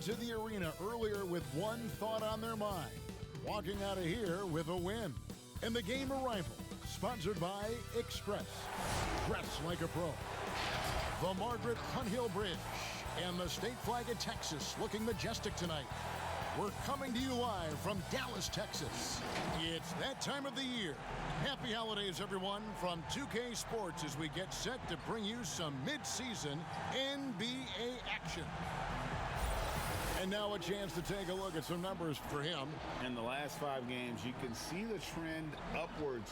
into the arena earlier with one thought on their mind, walking out of here with a win. And the game arrival, sponsored by Express. Dress like a pro. The Margaret Hunt Hill Bridge and the state flag of Texas looking majestic tonight. We're coming to you live from Dallas, Texas. It's that time of the year. Happy holidays, everyone, from 2K Sports as we get set to bring you some mid-season NBA action. And now a chance to take a look at some numbers for him. In the last 5 games, you can see the trend upwards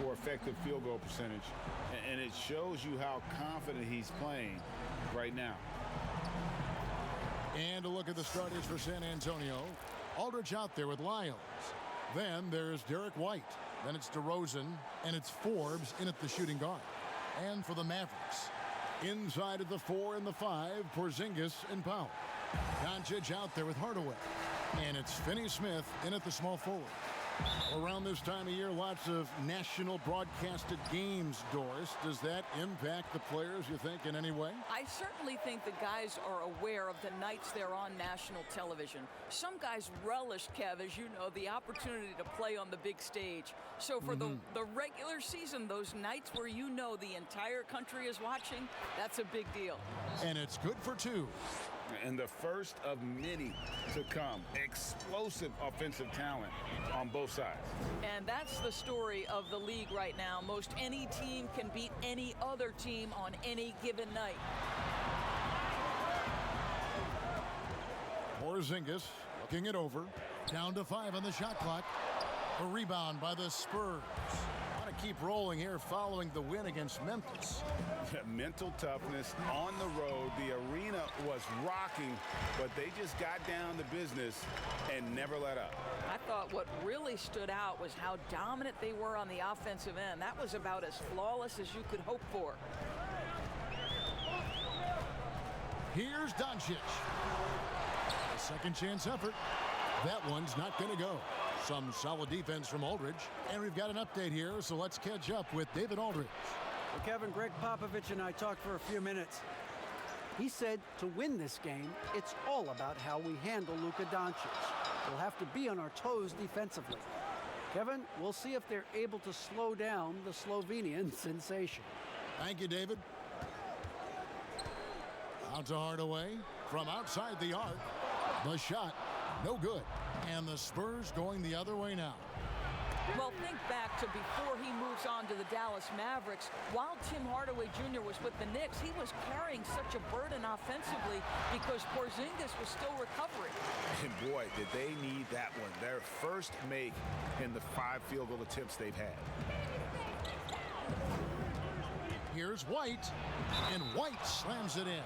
for effective field goal percentage. And it shows you how confident he's playing right now. And a look at the starters for San Antonio. Aldridge out there with Lyles. Then there's Derek White. Then it's DeRozan. And it's Forbes in at the shooting guard. And for the Mavericks, inside of the 4 and the 5, Porzingis and Powell. Doncic out there with Hardaway. And it's Finney-Smith in at the small forward. Around this time of year, lots of national broadcasted games, Doris. Does that impact the players, you think, in any way? I certainly think the guys are aware of the nights they're on national television. Some guys relish, Kev, as you know, the opportunity to play on the big stage. So for the regular season, those nights where you know the entire country is watching, that's a big deal. And it's good for 2. And the first of many to come. Explosive offensive talent on both sides. And that's the story of the league right now. Most any team can beat any other team on any given night. Porzingis looking it over. Down to 5 on the shot clock. A rebound by the Spurs. Want to keep rolling here following the win against Memphis. Mental toughness on the road. The arena was rocking, but they just got down to business and never let up. I thought what really stood out was how dominant they were on the offensive end. That was about as flawless as you could hope for. Here's Doncic. A second chance effort. That one's not going to go. Some solid defense from Aldridge. And we've got an update here, so let's catch up with David Aldridge. Well, Kevin, Greg Popovich and I talked for a few minutes. He said to win this game, it's all about how we handle Luka Doncic. We'll have to be on our toes defensively. Kevin, we'll see if they're able to slow down the Slovenian sensation. Thank you, David. Out to Hardaway from outside the arc. The shot, no good. And the Spurs going the other way now. Well, think back to before he moves on to the Dallas Mavericks. While Tim Hardaway Jr. was with the Knicks, he was carrying such a burden offensively because Porzingis was still recovering. And boy, did they need that one. Their first make in the 5 field goal attempts they've had. Here's White, and White slams it in.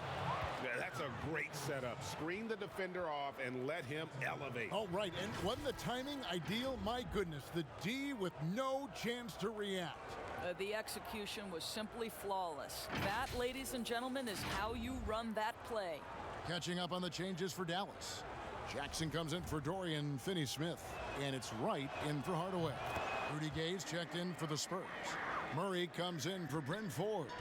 Yeah, that's a great setup. Screen the defender off and let him elevate. Oh, right, and wasn't the timing ideal? My goodness, the D with no chance to react. The execution was simply flawless. That, ladies and gentlemen, is how you run that play. Catching up on the changes for Dallas. Jackson comes in for Dorian Finney-Smith, and it's Wright in for Hardaway. Rudy Gay's checked in for the Spurs. Murray comes in for Bryn Forbes.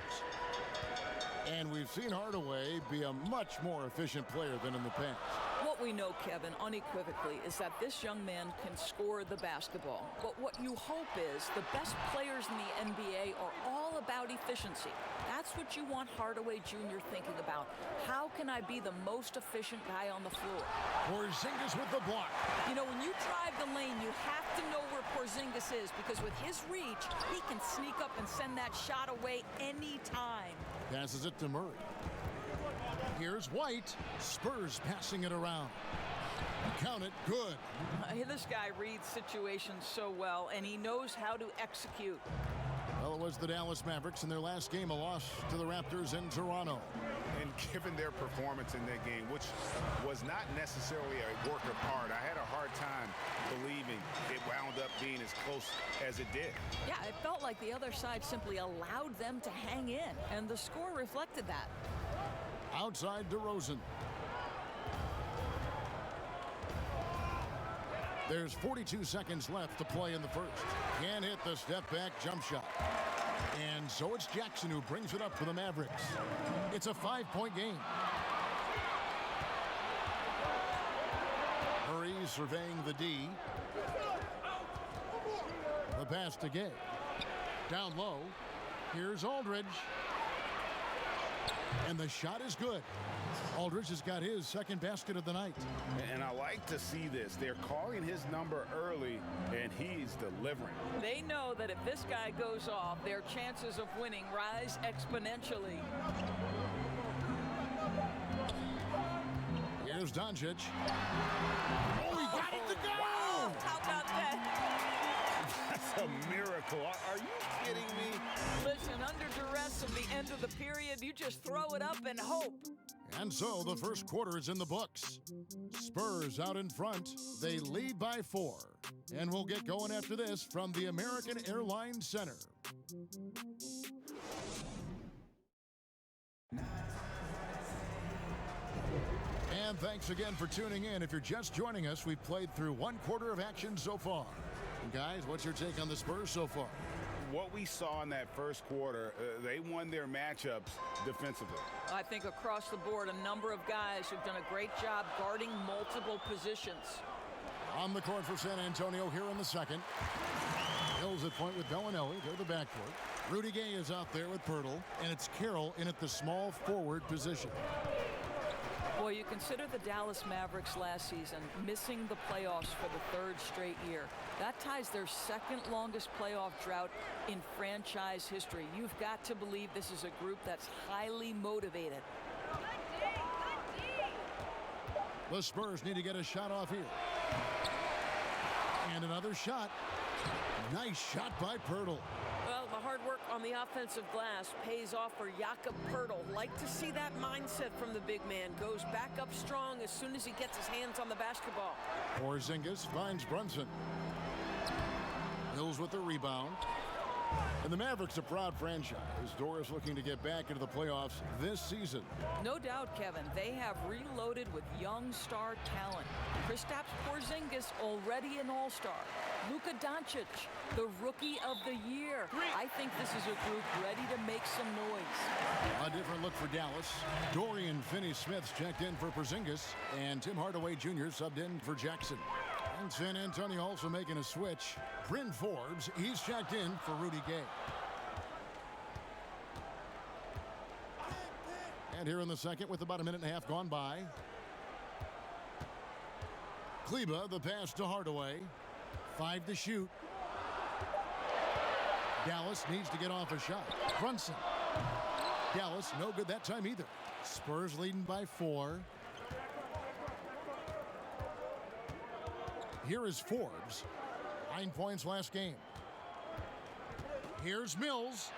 And we've seen Hardaway be a much more efficient player than in the past. What we know, Kevin, unequivocally, is that this young man can score the basketball. But what you hope is the best players in the NBA are all about efficiency. That's what you want Hardaway Jr. thinking about. How can I be the most efficient guy on the floor? Porzingis with the block. You know, when you drive the lane, you have to know where Porzingis is because with his reach, he can sneak up and send that shot away anytime. Passes it to Murray. Here's White. Spurs passing it around. Count it. Good. This guy reads situations so well, and he knows how to execute. Well, it was the Dallas Mavericks in their last game, a loss to the Raptors in Toronto. And given their performance in that game, which was not necessarily a work of art, I had a hard time believing it wound up being as close as it did. Yeah, it felt like the other side simply allowed them to hang in, and the score reflected that. Outside DeRozan. There's 42 seconds left to play in the first. Can't hit the step-back jump shot. And so it's Jackson who brings it up for the Mavericks. It's a 5-point game. surveying the D. The pass to Gay. Down low. Here's Aldridge. And the shot is good. Aldridge has got his second basket of the night. And I like to see this. They're calling his number early, and he's delivering. They know that if this guy goes off, their chances of winning rise exponentially. Here's Doncic. Oh, he got it to go! Wow, how about that? That's a miracle. Are you kidding me? Listen, under duress of the end of the period, you just throw it up and hope. And so the first quarter is in the books. Spurs out in front. They lead by 4. And we'll get going after this from the American Airlines Center. And thanks again for tuning in. If you're just joining us, we've played through one quarter of action so far. And guys, what's your take on the Spurs so far? What we saw in that first quarter, they won their matchups defensively. I think across the board, a number of guys who've done a great job guarding multiple positions. On the court for San Antonio here in the second. Hills at point with Bellinelli. They're the backcourt. Rudy Gay is out there with Pirtle, and it's Carroll in at the small forward position. Boy, you consider the Dallas Mavericks last season missing the playoffs for the 3rd straight year. That ties their second longest playoff drought in franchise history. You've got to believe this is a group that's highly motivated. The Spurs need to get a shot off here. And another shot. Nice shot by Pirtle. Well, the hard work on the offensive glass pays off for Jakob Pirtle. Like to see that mindset from the big man. Goes back up strong as soon as he gets his hands on the basketball. Porzingis finds Brunson. Hills with the rebound. And the Mavericks, a proud franchise. Doris looking to get back into the playoffs this season. No doubt, Kevin. They have reloaded with young star talent. Kristaps Porzingis, already an all-star. Luka Doncic, the rookie of the year. I think this is a group ready to make some noise. A different look for Dallas. Dorian Finney-Smith checked in for Porzingis, and Tim Hardaway Jr. subbed in for Jackson. And San Antonio also making a switch. Bryn Forbes, he's checked in for Rudy Gay. And here in the second with about a minute and a half gone by. Kleba, the pass to Hardaway. 5 to shoot. Dallas needs to get off a shot. Brunson. Dallas, no good that time either. Spurs leading by 4. Here is Forbes. 9 points last game. Here's Mills.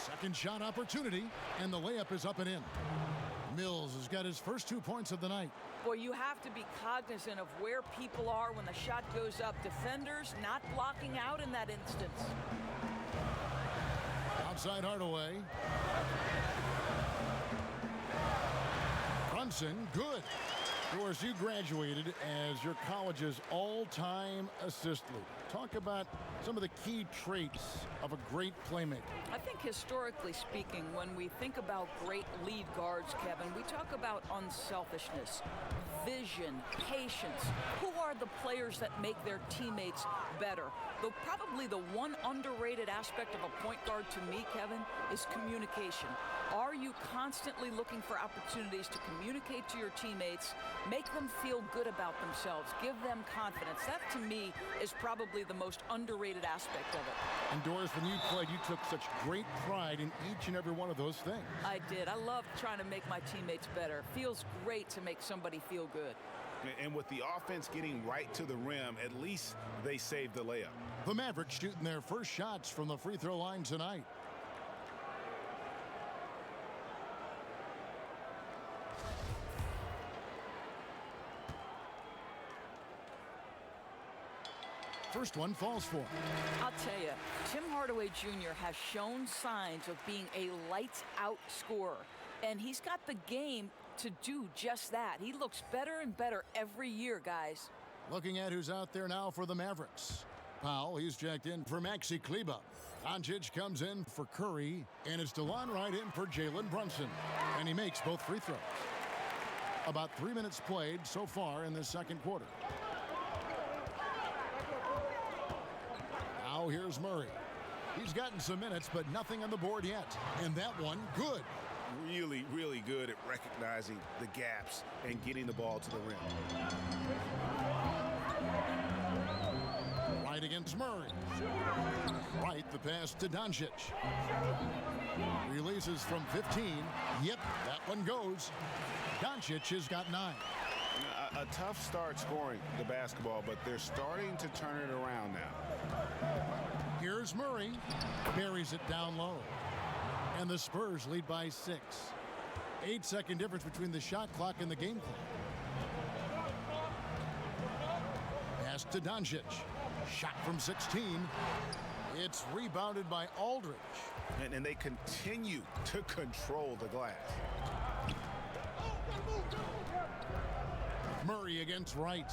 Second shot opportunity, and the layup is up and in. Mills has got his first 2 points of the night. Boy, you have to be cognizant of where people are when the shot goes up. Defenders not blocking out in that instance. Outside Hardaway. Brunson, good. Of course, you graduated as your college's all-time assist leader. Talk about some of the key traits of a great playmaker. I think historically speaking, when we think about great lead guards, Kevin, we talk about unselfishness, vision, patience. Who are the players that make their teammates better? Though probably the one underrated aspect of a point guard to me, Kevin, is communication. Are you constantly looking for opportunities to communicate to your teammates, make them feel good about themselves, give them confidence? That, to me, is probably the most underrated aspect of it. And Doris, when you played, you took such great pride in each and every one of those things. I did. I love trying to make my teammates better. Feels great to make somebody feel good. And with the offense getting right to the rim, at least they saved the layup. The Mavericks shooting their first shots from the free throw line tonight. First one falls for him. I'll tell you, Tim Hardaway Jr. has shown signs of being a lights-out scorer, and he's got the game to do just that. He looks better and better every year, guys. Looking at who's out there now for the Mavericks. Powell, he's checked in for Maxi Kleba. Doncic comes in for Curry, and it's DeLon Wright in for Jalen Brunson. And he makes both free throws. About 3 minutes played so far in the second quarter. Now here's Murray. He's gotten some minutes, but nothing on the board yet. And that one, good. Really, really good at recognizing the gaps and getting the ball to the rim. Right against Murray. Right, the pass to Doncic. Releases from 15. Yep, that one goes. Doncic has got 9. A tough start scoring the basketball, but they're starting to turn it around now. Here's Murray. Buries it down low. And the Spurs lead by 6. 8-second difference between the shot clock and the game clock. Pass to Doncic. Shot from 16. It's rebounded by Aldridge. And they continue to control the glass. Murray against Wright.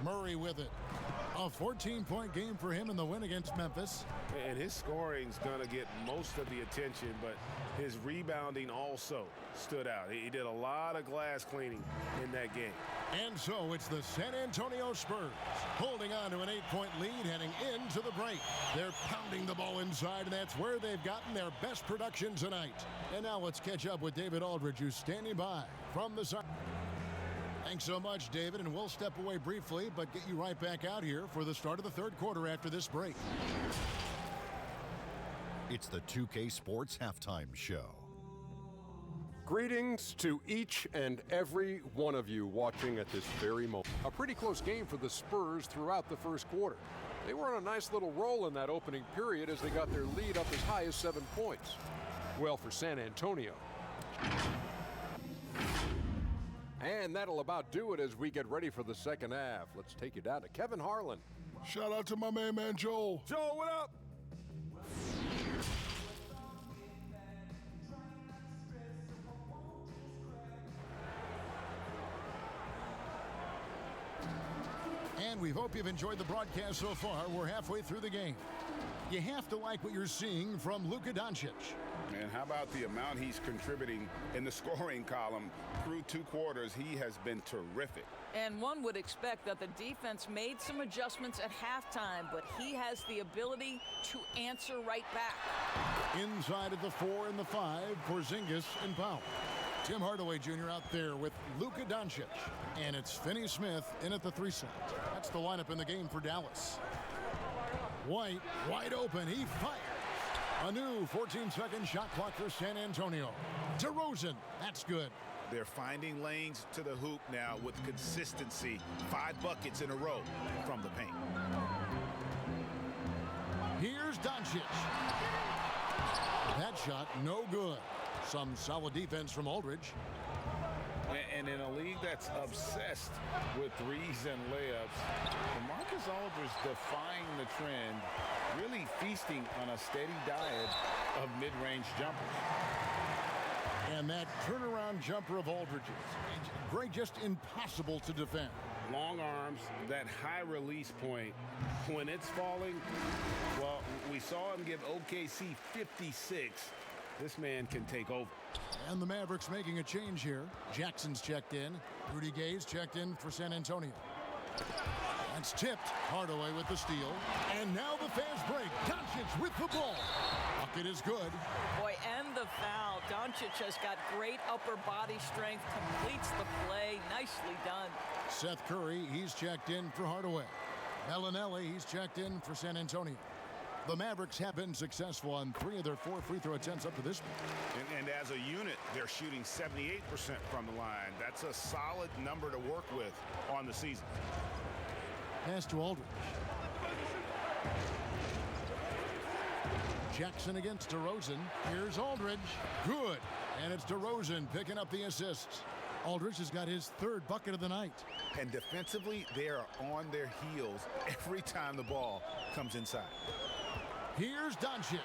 Murray with it. A 14-point game for him in the win against Memphis. And his scoring's going to get most of the attention, but his rebounding also stood out. He did a lot of glass cleaning in that game. And so it's the San Antonio Spurs holding on to an 8-point lead heading into the break. They're pounding the ball inside, and that's where they've gotten their best production tonight. And now let's catch up with David Aldridge, who's standing by from the side. Thanks so much, David, and we'll step away briefly, but get you right back out here for the start of the third quarter after this break. It's the 2K Sports Halftime Show. Greetings to each and every one of you watching at this very moment. A pretty close game for the Spurs throughout the first quarter. They were on a nice little roll in that opening period as they got their lead up as high as 7 points. Well, for San Antonio. And that'll about do it as we get ready for the second half. Let's take you down to Kevin Harlan. Shout out to my main man, Joel. Joel, what up? And we hope you've enjoyed the broadcast so far. We're halfway through the game. You have to like what you're seeing from Luka Doncic. And how about the amount he's contributing in the scoring column through 2 quarters? He has been terrific. And one would expect that the defense made some adjustments at halftime, but he has the ability to answer right back. Inside of the 4 and the 5, Porzingis and Powell. Tim Hardaway Jr. out there with Luka Doncic. And it's Finney Smith in at the 3 slot. That's the lineup in the game for Dallas. White, wide open, he fires. A new 14-second shot clock for San Antonio. DeRozan, that's good. They're finding lanes to the hoop now with consistency. 5 buckets in a row from the paint. Here's Doncic. That shot, no good. Some solid defense from Aldridge. And in a league that's obsessed with threes and layups, DeMarcus Aldridge defying the trend, really feasting on a steady diet of mid-range jumpers. And that turnaround jumper of Aldridge's, Greg, just impossible to defend. Long arms, that high release point, when it's falling, well, we saw him give OKC 56. This man can take over. And the Mavericks making a change here. Jackson's checked in. Rudy Gay's checked in for San Antonio. That's tipped. Hardaway with the steal. And now the fast break. Doncic with the ball. Bucket is good. Boy, and the foul. Doncic has got great upper body strength, completes the play. Nicely done. Seth Curry, he's checked in for Hardaway. Bellinelli, he's checked in for San Antonio. The Mavericks have been successful on 3 of their 4 free throw attempts up to this point. And as a unit, they're shooting 78% from the line. That's a solid number to work with on the season. Pass to Aldridge. Jackson against DeRozan. Here's Aldridge. Good. And it's DeRozan picking up the assists. Aldridge has got his 3rd bucket of the night. And defensively, they are on their heels every time the ball comes inside. Here's Doncic.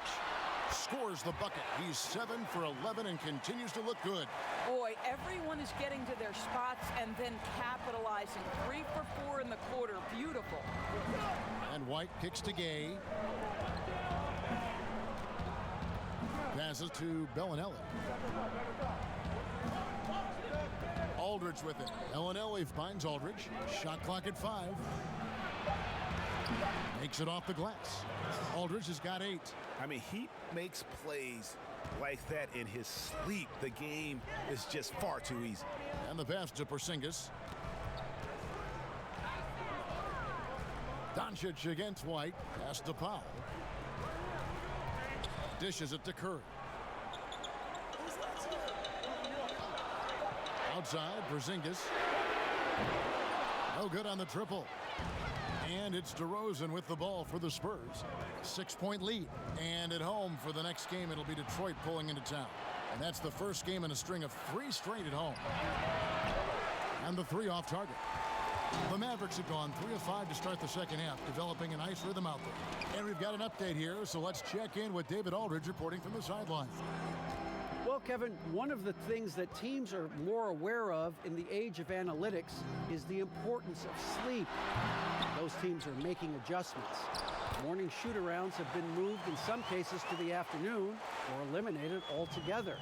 Scores the bucket. He's 7 for 11 and continues to look good. Boy, everyone is getting to their spots and then capitalizing. 3 for 4 in the quarter. Beautiful. And White kicks to Gay. Passes to Bellinelli. Aldridge with it. Bellinelli finds Aldridge. Shot clock at 5. Makes it off the glass. Aldridge has got 8. I mean, he makes plays like that in his sleep. The game is just far too easy. And the pass to Porzingis. Doncic against White. Pass to Powell. Dishes it to Curry. Outside, Porzingis. No good on the triple. And it's DeRozan with the ball for the Spurs. 6-point lead. And at home for the next game, it'll be Detroit pulling into town. And that's the first game in a string of 3 straight at home. And the 3 off target. The Mavericks have gone 3 of 5 to start the second half, developing a nice rhythm out there. And we've got an update here, so let's check in with David Aldridge reporting from the sideline. Well, Kevin, one of the things that teams are more aware of in the age of analytics is the importance of sleep. Those teams are making adjustments. Morning shoot-arounds have been moved in some cases to the afternoon or eliminated altogether.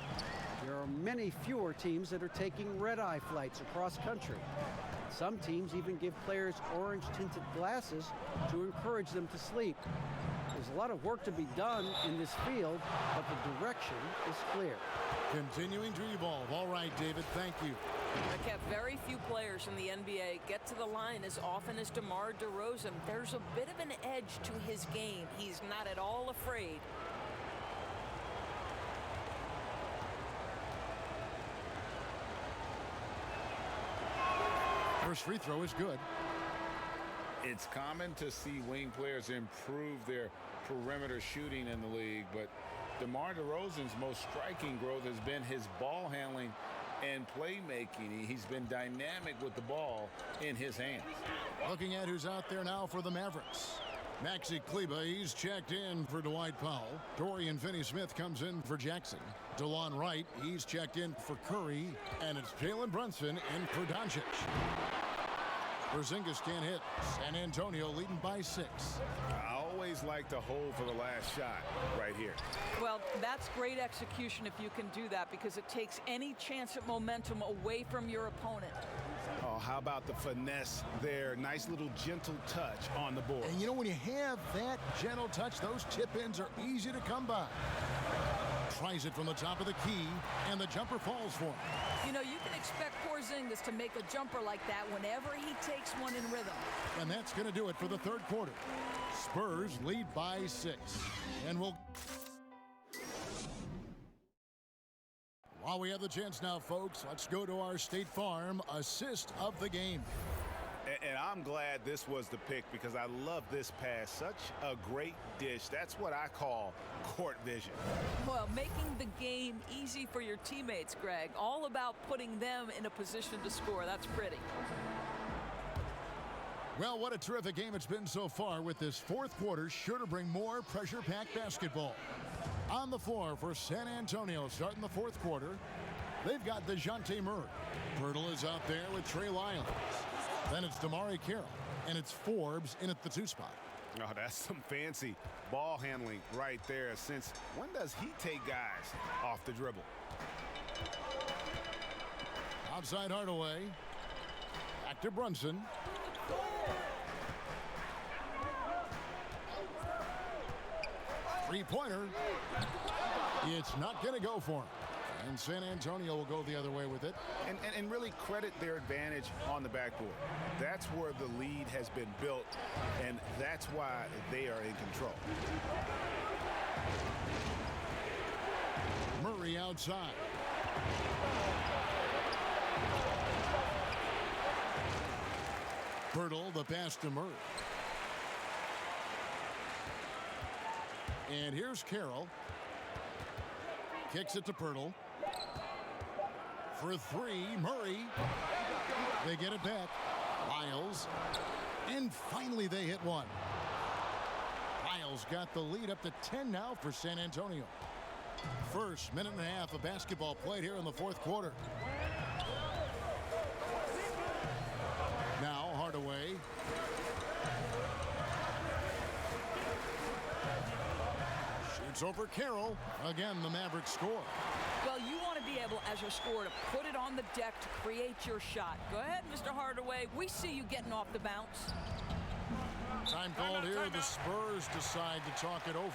There are many fewer teams that are taking red-eye flights across country. Some teams even give players orange-tinted glasses to encourage them to sleep. There's a lot of work to be done in this field, but the direction is clear. Continuing to evolve. All right, David, thank you. Kev, very few players in the NBA get to the line as often as DeMar DeRozan. There's a bit of an edge to his game. He's not at all afraid. First free throw is good. It's common to see wing players improve their perimeter shooting in the league, but DeMar DeRozan's most striking growth has been his ball handling and playmaking. He's been dynamic with the ball in his hands. Looking at who's out there now for the Mavericks. Maxi Kleber, he's checked in for Dwight Powell. Dorian Finney-Smith comes in for Jackson. DeLon Wright, he's checked in for Curry. And it's Jalen Brunson in for Doncic. Porzingis can't hit. San Antonio leading by 6. I always like to hold for the last shot right here. Well, that's great execution if you can do that, because it takes any chance at momentum away from your opponent. Oh, how about the finesse there? Nice little gentle touch on the board. And you know, when you have that gentle touch, those tip-ins are easy to come by. Tries it from the top of the key, and the jumper falls for him. You know, you can expect Porzingis to make a jumper like that whenever he takes one in rhythm. And that's going to do it for the third quarter. Spurs lead by 6. And we'll... While we have the chance now, folks, let's go to our State Farm assist of the game. And I'm glad this was the pick, because I love this pass. Such a great dish. That's what I call court vision. Well, making the game easy for your teammates, Greg. All about putting them in a position to score. That's pretty. Well, what a terrific game it's been so far, with this fourth quarter sure to bring more pressure-packed basketball. On the floor for San Antonio starting the fourth quarter, they've got DeJounte Murray. Pirtle is out there with Trey Lyons. Then it's Damari Carroll, and it's Forbes in at the 2 spot. Oh, that's some fancy ball handling right there. Since when does he take guys off the dribble? Outside Hardaway. Back to Brunson. Three-pointer. It's not going to go for him. And San Antonio will go the other way with it. And really credit their advantage on the backboard. That's where the lead has been built, and that's why they are in control. Murray outside. Pirtle, the pass to Murray. And here's Carroll. Kicks it to Pirtle. For 3, Murray. They get it back. Lyles. And finally they hit one. Lyles got the lead up to 10 now for San Antonio. First minute and a half of basketball played here in the fourth quarter. Now Hardaway. It's over Carroll. Again, the Mavericks score. Well, you want to be able, as a scorer, to put it on the deck to create your shot. Go ahead, Mr. Hardaway. We see you getting off the bounce. Time called here. The Spurs decide to talk it over.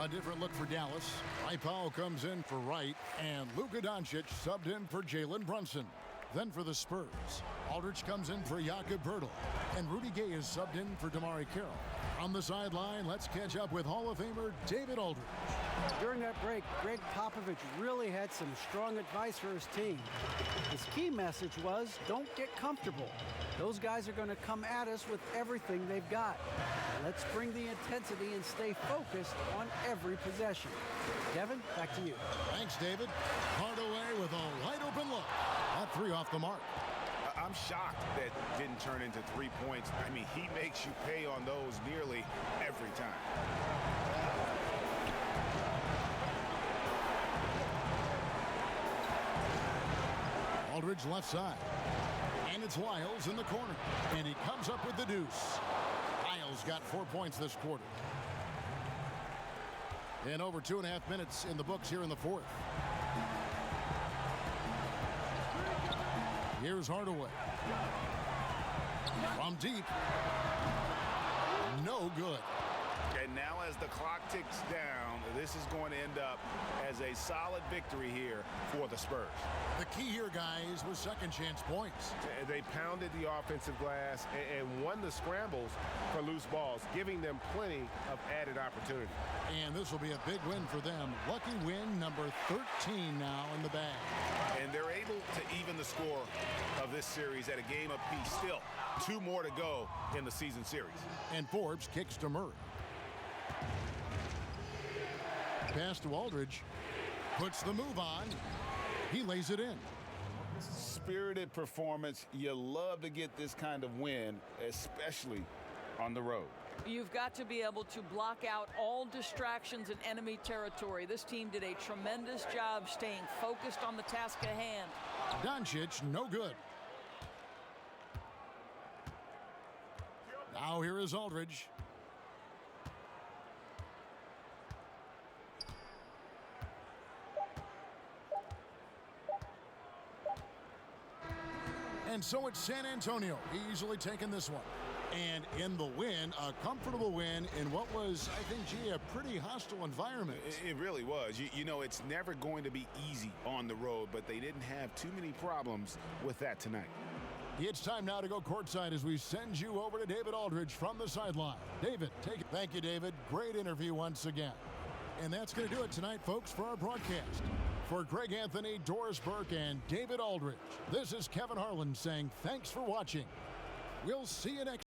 A different look for Dallas. Powell comes in for Wright, and Luka Doncic subbed in for Jalen Brunson. Then for the Spurs, Aldridge comes in for Jakob Poeltl, and Rudy Gay is subbed in for Damari Carroll. On the sideline, let's catch up with Hall of Famer David Aldridge. During that break, Greg Popovich really had some strong advice for his team. His key message was, don't get comfortable. Those guys are going to come at us with everything they've got. Let's bring the intensity and stay focused on every possession. Kevin, back to you. Thanks, David. Hardaway with a wide open look. That three off the mark. I'm shocked that didn't turn into 3 points. I mean, he makes you pay on those nearly every time. Aldridge left side. And it's Lyles in the corner. And he comes up with the deuce. Lyles got 4 points this quarter. And over 2.5 minutes in the books here in the fourth. Here's Hardaway. From deep. No good. And now as the clock ticks down, this is going to end up as a solid victory here for the Spurs. The key here, guys, was second chance points. They pounded the offensive glass and won the scrambles for loose balls, giving them plenty of added opportunity. And this will be a big win for them. Lucky win number 13 now in the bag. And they're able to even the score of this series at a game apiece. Still, 2 more to go in the season series. And Forbes kicks to Murray. Pass to Aldridge. Puts the move on. He lays it in. Spirited performance. You love to get this kind of win, especially on the road. You've got to be able to block out all distractions in enemy territory. This team did a tremendous job staying focused on the task at hand. Doncic, no good. Now here is Aldridge. And so it's San Antonio easily taking this one. And in the win, a comfortable win in what was, I think, gee, a pretty hostile environment. It really was. You know, it's never going to be easy on the road, but they didn't have too many problems with that tonight. It's time now to go courtside as we send you over to David Aldridge from the sideline. David, take it. Thank you, David. Great interview once again. And that's going to do it tonight, folks, for our broadcast. For Greg Anthony, Doris Burke, and David Aldridge, this is Kevin Harlan saying thanks for watching. We'll see you next